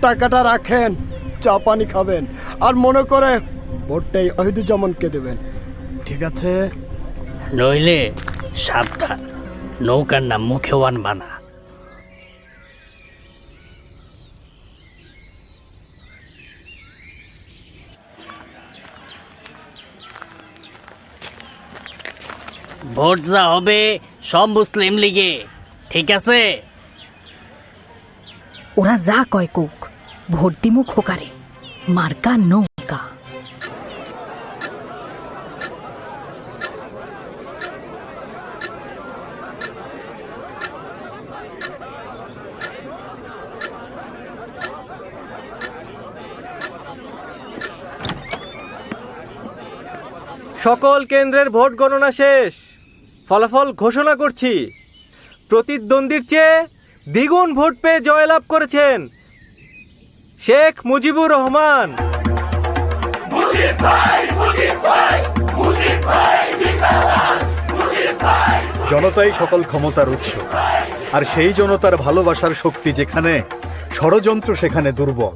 টাকাটা রাখেন, চা পানি খাবেন, আর মনে করে ভোটটাই ওহিদুজ্জামানকে দেবেন, ঠিক আছে? নইলে সাবধান, নৌকার নাম মুখেও আনবা না। ভোট যা হবে সব মুসলিম লীগে, ঠিক আছে? ওরা যা কয় কোক, ভোট দিমু খোকারে, মার্কা নৌকা। সকল কেন্দ্রের ভোট গণনা শেষ, ফলাফল ঘোষণা করছি। প্রতিদ্বন্দ্বীর চেয়ে দ্বিগুণ ভোট পেয়ে জয়লাভ করেছেন শেখ মুজিবুর রহমান। জনতাই সকল ক্ষমতার উৎস, আর সেই জনতার ভালোবাসার শক্তি যেখানে, ষড়যন্ত্র সেখানে দুর্বল।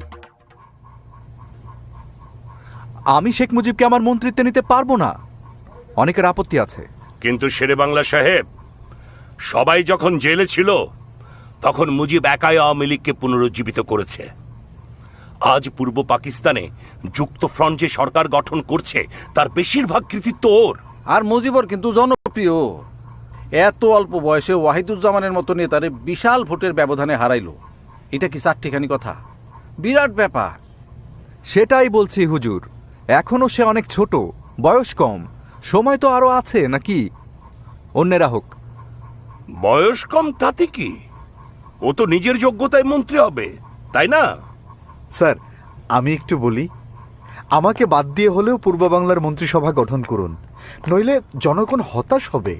আমি শেখ মুজিবকে আমার মন্ত্রিত্বে নিতে পারবো না, অনেকের আপত্তি আছে। কিন্তু শেরে বাংলা সাহেব, সবাই যখন জেলে ছিল তখন মুজিব একাই আওয়ামী লীগকে পুনরুজ্জীবিত করেছে। আজ পূর্ব পাকিস্তানে যুক্তফ্রন্ট যে সরকার গঠন করছে তার বেশিরভাগ কৃতিত্ব ওর। আর মুজিবর কিন্তু জনপ্রিয়, এত অল্প বয়সে ওয়াহিদুজ্জামানের মতো নেতারে বিশাল ভোটের ব্যবধানে হারাইলো। এটা কি চারটিখানি কথা? বিরাট ব্যাপার। সেটাই বলছি হুজুর, এখনো সে অনেক ছোট, বয়স কম, সময় তো আরো আছে নাকি? অন্যেরা হোক। বয়স কম তাতে কি, ও তো নিজের যোগ্যতায় মন্ত্রী হবে, তাই না? স্যার, আমি একটু বলি, আমাকে বাদ দিয়ে হলেও পূর্ব বাংলার মন্ত্রিসভা গঠন করুন, নইলে জনগণ হতাশ হবে।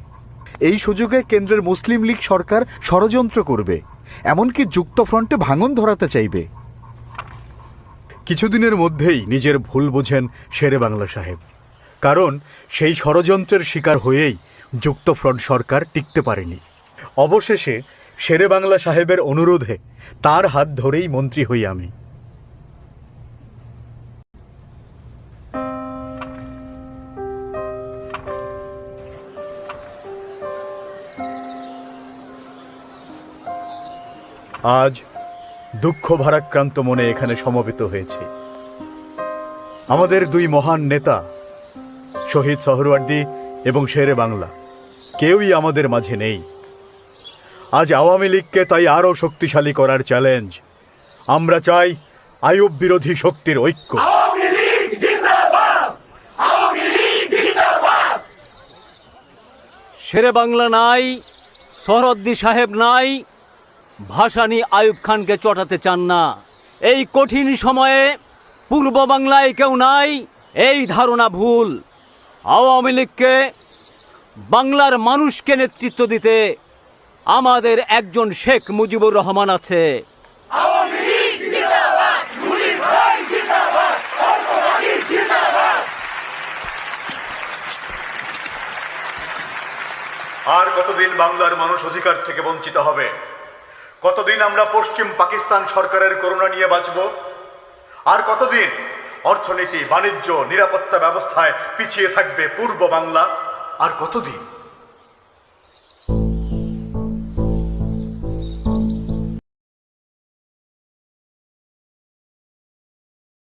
এই সুযোগে কেন্দ্রের মুসলিম লীগ সরকার ষড়যন্ত্র করবে, এমনকি যুক্তফ্রন্টে ভাঙন ধরাতে চাইবে। কিছুদিনের মধ্যেই নিজের ভুল বোঝেন শেরে বাংলা সাহেব, কারণ সেই ষড়যন্ত্রের শিকার হয়েই যুক্তফ্রন্ট সরকার টিকতে পারেনি। অবশেষে শেরে বাংলা সাহেবের অনুরোধে তার হাত ধরেই মন্ত্রী হই আমি। আজ দুঃখ ভারাক্রান্ত মনে এখানে সমবেত হয়েছে। আমাদের দুই মহান নেতা শহীদ সোহরাওয়ার্দী এবং শেরে বাংলা কেউই আমাদের মাঝে নেই। আজ আওয়ামী লীগকে তাই আরও শক্তিশালী করার চ্যালেঞ্জ। আমরা চাই আইয়ুব বিরোধী শক্তির ঐক্য। শেরে বাংলা নাই, সোহরাওয়ার্দী সাহেব নাই, ভাসানী আইয়ুব খানকে চটাতে চান না। এই কঠিন সময়ে পূর্ব বাংলায় কেউ নাই, এই ধারণা ভুল। আওয়ামী লীগকে, বাংলার মানুষকে নেতৃত্ব দিতে আমাদের একজন শেখ মুজিবুর রহমান আছে। আর কতদিন বাংলার মানুষ অধিকার থেকে বঞ্চিত হবে? কতদিন আমরা পশ্চিম পাকিস্তান সরকারের করুণা নিয়ে বাঁচব? আর কতদিন অর্থনীতি, বাণিজ্য, নিরাপত্তা ব্যবস্থায় পিছিয়ে থাকবে পূর্ব বাংলা? আর কতদিন